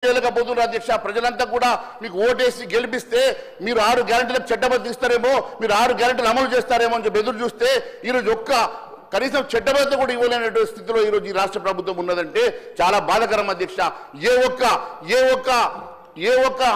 చేయలేకపోతున్నారు అధ్యక్ష. ప్రజలంతా కూడా మీకు ఓటేసి గెలిపిస్తే మీరు 6 గ్యారెంటీలకు చట్టబద్ధ ఇస్తారేమో, మీరు 6 గ్యారెంటీలు అమలు చేస్తారేమో అని చెప్పి ఎదురు చూస్తే ఈరోజు కనీసం చట్టబద్ధ కూడా ఇవ్వలేనటువంటి స్థితిలో ఈరోజు ఈ రాష్ట్ర ప్రభుత్వం ఉన్నదంటే చాలా బాధాకరం అధ్యక్ష. ఏ ఒక్క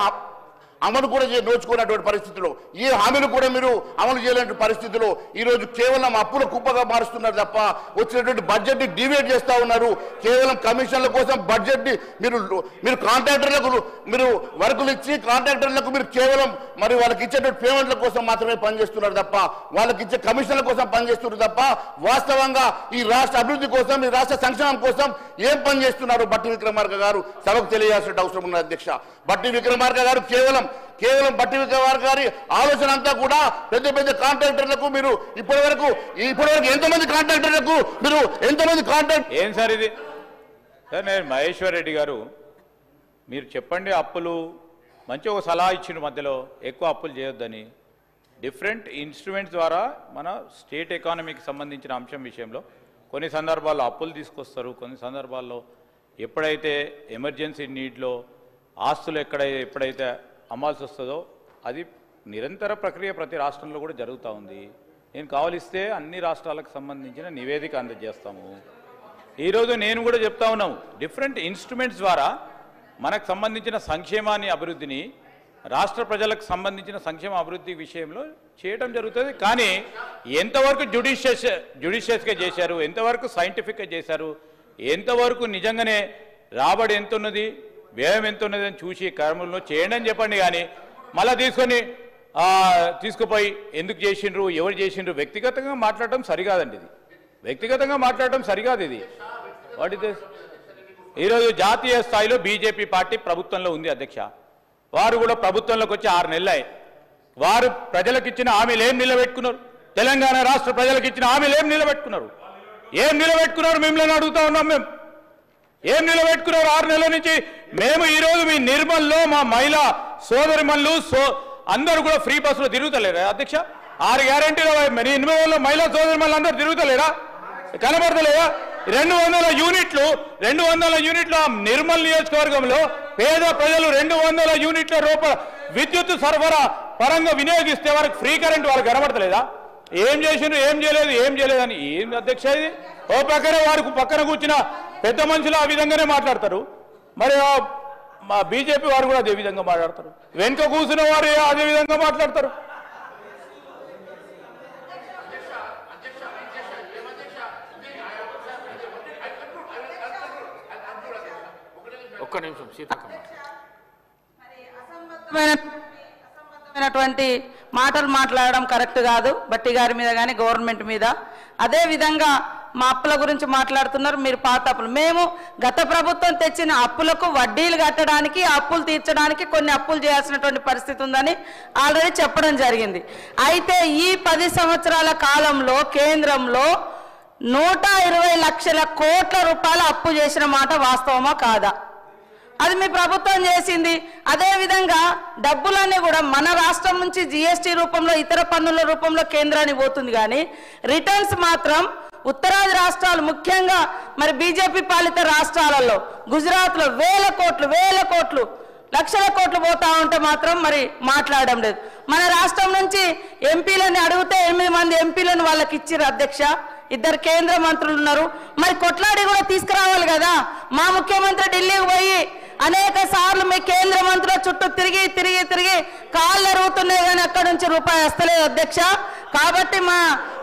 అమలు కూడా నోచుకున్నటువంటి పరిస్థితిలో, ఏ హామీలు కూడా మీరు అమలు చేయలేని పరిస్థితిలో ఈరోజు కేవలం అప్పుల కుప్పగా మారుస్తున్నారు తప్ప వచ్చినటువంటి బడ్జెట్ని డివైడ్ చేస్తూ ఉన్నారు. కేవలం కమిషన్ల కోసం బడ్జెట్ని మీరు కాంట్రాక్టర్లకు మీరు వర్కులు ఇచ్చి కాంట్రాక్టర్లకు మీరు కేవలం మరి వాళ్ళకి ఇచ్చేటువంటి పేమెంట్ల కోసం మాత్రమే పనిచేస్తున్నారు తప్ప, వాళ్ళకి ఇచ్చే కమిషన్ల కోసం పనిచేస్తున్నారు తప్ప వాస్తవంగా ఈ రాష్ట్ర అభివృద్ధి కోసం, ఈ రాష్ట్ర సంక్షేమం కోసం ఏం పనిచేస్తున్నారు బట్టి విక్రమార్క గారు సభకు తెలియాల్సిన అవసరం ఉన్నది అధ్యక్ష. బట్టి విక్రమార్క గారు కేవలం బట్టి విక్రమార్క గారి ఆలోచన అంతా కూడా పెద్ద కాంట్రాక్టర్లకు మీరు ఇప్పటివరకు ఎంతమంది కాంట్రాక్టర్లకు మీరు ఎంతమంది కాంట్రాక్ట్ ఏం సార్ ఇది సార్? నేను మహేశ్వర్ రెడ్డి గారు మీరు చెప్పండి, అప్పులు మంచి ఒక సలహా ఇచ్చిన మధ్యలో ఎక్కువ అప్పులు చేయొద్దని. డిఫరెంట్ ఇన్స్ట్రుమెంట్స్ ద్వారా మన స్టేట్ ఎకానమీకి సంబంధించిన అంశం విషయంలో కొన్ని సందర్భాల్లో అప్పులు తీసుకొస్తారు, కొన్ని సందర్భాల్లో ఎప్పుడైతే ఎమర్జెన్సీ నీడ్లో ఆస్తులు ఎప్పుడైతే అమ్మాల్సి వస్తుందో అది నిరంతర ప్రక్రియ ప్రతి రాష్ట్రంలో కూడా జరుగుతూ ఉంది. నేను కావలిస్తే అన్ని రాష్ట్రాలకు సంబంధించిన నివేదిక అందజేస్తాము. ఈరోజు నేను కూడా చెప్తా ఉన్నాము, డిఫరెంట్ ఇన్స్ట్రుమెంట్స్ ద్వారా మనకు సంబంధించిన సంక్షేమాన్ని అభివృద్ధిని రాష్ట్ర ప్రజలకు సంబంధించిన సంక్షేమ అభివృద్ధి విషయంలో చేయడం జరుగుతుంది. కానీ ఎంతవరకు జ్యుడిషియస్గా చేశారు, ఎంతవరకు సైంటిఫిక్గా చేశారు, ఎంతవరకు నిజంగానే రాబడి ఎంత ఉన్నది, వ్యయం ఎంత ఉన్నది అని చూసి కర్మల్లో చేయండి అని చెప్పండి. కానీ మళ్ళీ తీసుకుపోయి ఎందుకు చేసిండ్రు, ఎవరు చేసిండ్రు వ్యక్తిగతంగా మాట్లాడటం సరికాదండి. ఇది వ్యక్తిగతంగా మాట్లాడటం సరికాదు. ఇది వాట్ ఇస్ ఈరోజు జాతీయ స్థాయిలో బీజేపీ పార్టీ ప్రభుత్వంలో ఉంది అధ్యక్ష. వారు కూడా ప్రభుత్వంలోకి వచ్చి 6 నెలలే. వారు ప్రజలకు ఇచ్చిన హామీలు ఏం నిలబెట్టుకున్నారు? తెలంగాణ రాష్ట్ర ప్రజలకు ఇచ్చిన హామీలు ఏం నిలబెట్టుకున్నారు? మిమ్మల్ని అడుగుతా ఉన్నాం. మేము ఏం నిలబెట్టుకున్నారు 6 నెలల నుంచి? మేము ఈరోజు మీ నిర్మల్లో మా మహిళా సోదరిమణులు అందరూ కూడా ఫ్రీ బస్సులో తిరుగుతలేరా అధ్యక్ష? 6 గ్యారెంటీలో నిర్మల్లో మహిళా సోదరిమణులు అందరూ తిరుగుతలేరా? కనబడతలేదా? 200 యూనిట్లు నిర్మల్ నియోజకవర్గంలో పేద ప్రజలు 200 యూనిట్ల రూపాయల విద్యుత్ సరఫరా పరంగా వినియోగిస్తే వారికి ఫ్రీ కరెంట్ వాళ్ళకి కనబడతలేదా? ఏం చేసిండ్రు, ఏం చేయలేదని ఏం అధ్యక్ష ఇది? ఓ పక్కనే వారికి పక్కన కూర్చున్న పెద్ద మనుషులు ఆ విధంగానే మాట్లాడతారు, మరి మా బీజేపీ వారు కూడా అదే విధంగా మాట్లాడతారు, వెనుక కూర్చున్న వారు అదే విధంగా మాట్లాడతారు. ఒక్క నిమిషం సీతక్కమ్మ. అసంబద్ధమైనటువంటి మాటలు మాట్లాడడం కరెక్ట్ కాదు బట్టి గారి మీద కానీ గవర్నమెంట్ మీద. అదే విధంగా మా అప్పుల గురించి మాట్లాడుతున్నారు మీరు. పాత అప్పులు మేము గత ప్రభుత్వం తెచ్చిన అప్పులకు వడ్డీలు కట్టడానికి, అప్పులు తీర్చడానికి కొన్ని అప్పులు చేయాల్సినటువంటి పరిస్థితి ఉందని ఆల్రెడీ చెప్పడం జరిగింది. అయితే ఈ 10 సంవత్సరాల కాలంలో కేంద్రంలో 120 లక్షల కోట్ల రూపాయల అప్పు చేసిన మాట వాస్తవమా కాదా? అది మీ ప్రభుత్వం చేసింది. అదేవిధంగా డబ్బులన్నీ కూడా మన రాష్ట్రం నుంచి జిఎస్టీ రూపంలో, ఇతర పన్నుల రూపంలో కేంద్రానికి పోతుంది. కానీ రిటర్న్స్ మాత్రం ఉత్తరాది రాష్ట్రాలు, ముఖ్యంగా మరి బీజేపీ పాలిత రాష్ట్రాలలో గుజరాత్లో వేల కోట్లు లక్షల కోట్లు పోతా ఉంటే మాత్రం మరి మాట్లాడడం లేదు. మన రాష్ట్రం నుంచి ఎంపీలని అడిగితే 8 మంది ఎంపీలను వాళ్ళకి ఇచ్చారు అధ్యక్ష. 2 కేంద్ర మంత్రులు ఉన్నారు. మరి కొట్లాడి కూడా తీసుకురావాలి కదా. మా ముఖ్యమంత్రి ఢిల్లీకి పోయి అనేక సార్లు మీ కేంద్ర మంత్రుల చుట్టూ తిరిగి కాళ్ళు అరుగుతున్నాయి, కానీ అక్కడి నుంచి రూపాయి వస్తలేదు అధ్యక్ష. కాబట్టి మా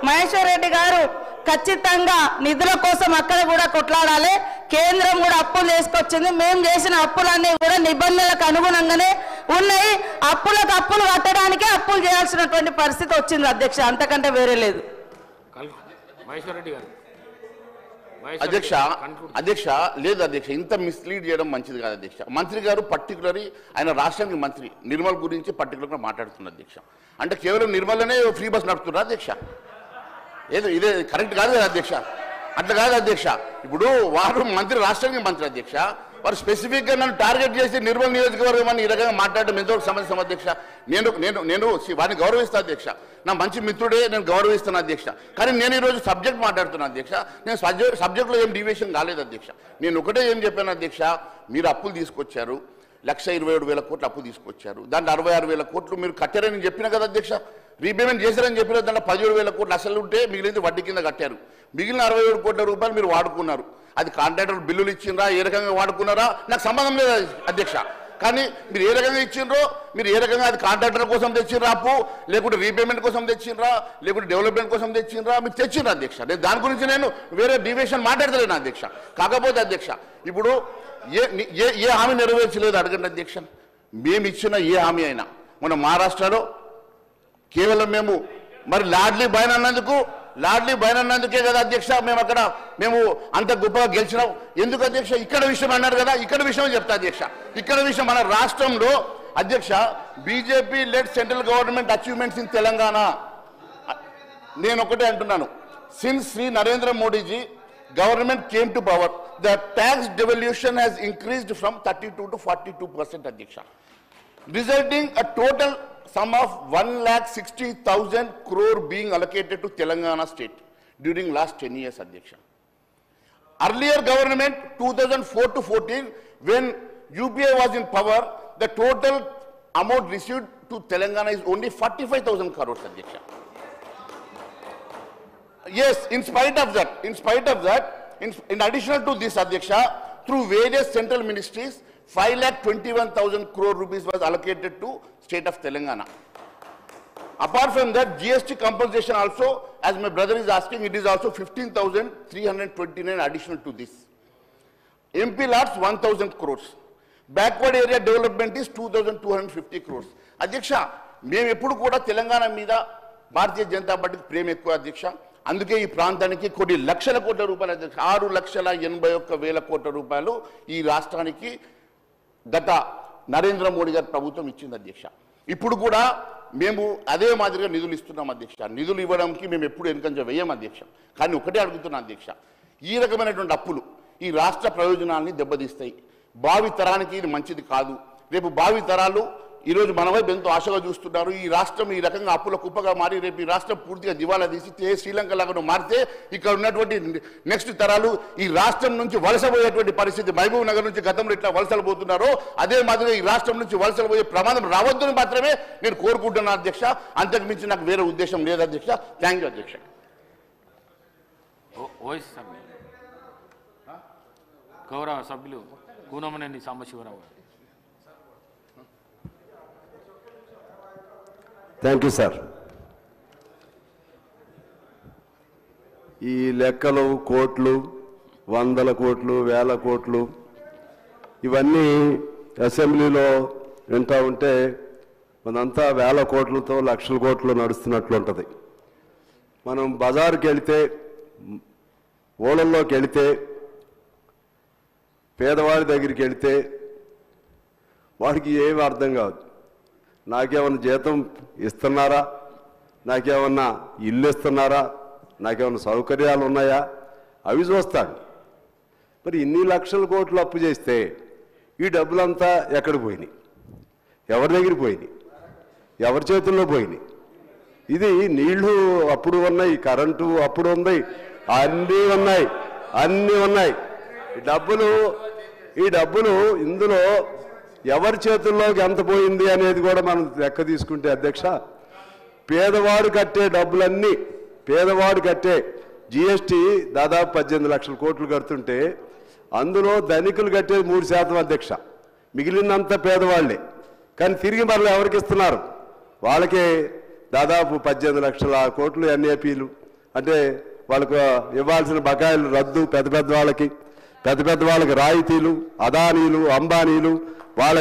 మహేశ్వర్ రెడ్డి గారు ఖచ్చితంగా నిధుల కోసం అక్కడ కూడా కొట్లాడాలి. కేంద్రం కూడా అప్పులు చేసుకొచ్చింది. మేము చేసిన అప్పులన్నీ కూడా నిబంధనలకు అనుగుణంగానే ఉన్నాయి. అప్పులకు అప్పులు కట్టడానికే అప్పులు చేయాల్సినటువంటి పరిస్థితి వచ్చింది అధ్యక్ష, అంతకంటే వేరే లేదు. అధ్యక్ష లేదు అధ్యక్ష, ఇంత మిస్లీడ్ చేయడం మంచిది కాదు అధ్యక్ష. మంత్రి గారు పర్టికులర్లీ ఆయన రాష్ట్రానికి మంత్రి నిర్మల్ గురించి పర్టికులర్గా మాట్లాడుతున్నారు అధ్యక్ష. అంటే కేవలం నిర్మల్లోనే ఫ్రీ బస్ నడుపుతున్నారు అధ్యక్ష. ఇదే కరెక్ట్ కాదు కదా అధ్యక్ష, అట్లా కాదు అధ్యక్ష. ఇప్పుడు వారు మంత్రి, రాష్ట్రానికి మంత్రి అధ్యక్ష. వారు స్పెసిఫిక్గా నన్ను టార్గెట్ చేసి నిర్మల్ నియోజకవర్గం అని ఈ రకంగా మాట్లాడడం ఎంతవరకు సమస్య అధ్యక్ష. నేను వారిని గౌరవిస్తాను అధ్యక్ష, నా మంచి మిత్రుడే, నేను గౌరవిస్తాను అధ్యక్ష. కానీ నేను ఈరోజు సబ్జెక్ట్ మాట్లాడుతున్నాను అధ్యక్ష. నేను సబ్జెక్ట్లో ఏం డివియేషన్ కాలేదు అధ్యక్ష. నేను ఒకటే ఏం చెప్పాను అధ్యక్ష, మీరు అప్పులు తీసుకొచ్చారు, 1,27,000 కోట్లు అప్పు తీసుకొచ్చారు, దాంట్లో 66,000 కోట్లు మీరు కట్టారని చెప్పిన కదా అధ్యక్ష. రీపేమెంట్ చేశారని చెప్పిన దాంట్లో 17,000 కోట్లు అసలు ఉంటే మిగిలింది వడ్డీ కింద కట్టారు. మిగిలిన 67 కోట్ల రూపాయలు మీరు వాడుకున్నారు. అది కాంట్రాక్టర్ బిల్లులు ఇచ్చిండ్రా, ఏ రకంగా వాడుకున్నారా నాకు సంబంధం లేదు అధ్యక్ష. కానీ మీరు ఏ రకంగా ఇచ్చిండ్రో, మీరు ఏ రకంగా అది కాంట్రాక్టర్ కోసం తెచ్చిండ్రా అప్పు, లేకుంటే రీపేమెంట్ కోసం తెచ్చిండ్రా, లేకుంటే డెవలప్మెంట్ కోసం తెచ్చిండ్రా, మీరు తెచ్చిండ్రా అధ్యక్ష. నేను దాని గురించి నేను వేరే డివియేషన్ మాట్లాడతలేను అధ్యక్ష. కాకపోతే అధ్యక్ష ఇప్పుడు ఏ హామీ నెరవేర్చలేదు అడగండి అధ్యక్ష. మేము ఇచ్చిన ఏ హామీ అయినా మన మహారాష్ట్రలో కేవలం మరి లాడ్లీ బైన్ అన్నందుకే కదా అధ్యక్ష మేము అంత గొప్పగా గెలిచినాం. ఎందుకు అధ్యక్ష? ఇక్కడ విషయం అన్నారు కదా, ఇక్కడ విషయం చెప్తా అధ్యక్ష. ఇక్కడ విషయం మన రాష్ట్రంలో అధ్యక్ష BJP led central government achievements in Telangana. నేను ఒకటే అంటున్నాను, since Shri Narendra Modiji government came to power, the tax devolution has increased from 32 to 42% అధ్యక్ష, resulting a total sum of 1,60,000 crore being allocated to Telangana state during last 10 years అధ్యక్ష. Earlier government 2004 to 14 when UPA was in power, the total amount received to Telangana is only 45,000 crores అధ్యక్ష. Yes, in spite of that, in addition to this Adhyaksha, through various central ministries, 5,21,000 crore rupees was allocated to state of Telangana. Apart from that, GST compensation also, as my brother is asking, it is also 15,329 additional to this. MP lots 1,000 crores. Backward area development is 2,250 crores. Adhyaksha, మేము ఎప్పుడు కూడా తెలంగాణ మీద భారతీయ జనతా పార్టీకి ప్రేమ ఎక్కువ అధ్యక్ష. అందుకే ఈ ప్రాంతానికి కొన్ని లక్షల కోట్ల రూపాయలు అధ్యక్ష, 6,81,000 కోట్ల రూపాయలు ఈ రాష్ట్రానికి గత నరేంద్ర మోడీ గారి ప్రభుత్వం ఇచ్చింది అధ్యక్ష. ఇప్పుడు కూడా మేము అదే మాదిరిగా నిధులు ఇస్తున్నాం అధ్యక్ష. నిధులు ఇవ్వడానికి మేము ఎప్పుడు వెనుకంజ వేయం అధ్యక్ష. కానీ ఒకటే అడుగుతున్నాం అధ్యక్ష, ఈ రకమైనటువంటి అప్పులు ఈ రాష్ట్ర ప్రయోజనాల్ని దెబ్బతీస్తాయి. భావి తరానికి ఇది మంచిది కాదు. రేపు భావి తరాలు ఈరోజు మన వైపు ఎంతో ఆశగా చూస్తున్నారు. ఈ రాష్ట్రం ఈ రకంగా అప్పుల కుప్పగా మారి రేపు ఈ రాష్ట్రం పూర్తిగా దివాలా తీసి శ్రీలంక లాగా మారితే ఇక్కడ ఉన్నటువంటి నెక్స్ట్ తరాలు ఈ రాష్ట్రం నుంచి వలసపోయేటువంటి పరిస్థితి, మహబూబ్ నగర్ నుంచి గతంలో ఇట్లా వలసలు పోతున్నారో అదే మాదిరిగా ఈ రాష్ట్రం నుంచి వలసలు పోయే ప్రమాదం రావద్దని మాత్రమే నేను కోరుకుంటున్నాను అధ్యక్ష. అంతకు మించి నాకు వేరే ఉద్దేశం లేదు అధ్యక్ష. థ్యాంక్ యూ అధ్యక్ష. గౌరవ సభ్యులు Kunamneni Sambasivarao. Thank you sir. ఈ లెక్కలు, కోట్లు, 100 కోట్లు, 1000 కోట్లు ఇవన్నీ అసెంబ్లీలో వింటూ ఉంటే మనంతా 1000 కోట్లతో 1,00,000 కోట్లు నడుస్తున్నట్లు ఉంటుంది. మనం బజారుకి వెళితే, ఓళ్ళల్లోకి వెళితే, పేదవాడి దగ్గరికి వెళితే వాడికి ఏమీ అర్థం కాదు. నాకేమన్నా జీతం ఇస్తున్నారా, నాకేమన్నా ఇల్లు ఇస్తున్నారా, నాకేమన్నా సౌకర్యాలు ఉన్నాయా, అవి చూస్తాడు. మరి ఇన్ని లక్షల కోట్లు అప్పు చేస్తే ఈ డబ్బులంతా ఎక్కడికి పోయినాయి, ఎవరి దగ్గర పోయినాయి, ఎవరి చేతుల్లో పోయినాయి? ఇది నీళ్లు అప్పుడు ఉన్నాయి, కరెంటు అప్పుడు ఉంది, అన్నీ ఉన్నాయి. ఈ డబ్బులు ఇందులో ఎవరి చేతుల్లోకి ఎంత పోయింది అనేది కూడా మనం లెక్క తీసుకుంటే అధ్యక్ష, పేదవాడు కట్టే డబ్బులన్నీ, పేదవాడు కట్టే జిఎస్టీ దాదాపు 18 లక్షల కోట్లు కడుతుంటే అందులో ధనికులు కట్టేది 3% అధ్యక్ష, మిగిలినంత పేదవాళ్లే. కానీ తిరిగి మరలా ఎవరికి ఇస్తున్నారు? వాళ్ళకే దాదాపు 18 లక్షల కోట్లు ఎన్ఏపీలు, అంటే వాళ్ళకు ఇవ్వాల్సిన బకాయిలు రద్దు, పెద్ద వాళ్ళకి రాయితీలు, అదానీలు, అంబానీలు వాళ్ళ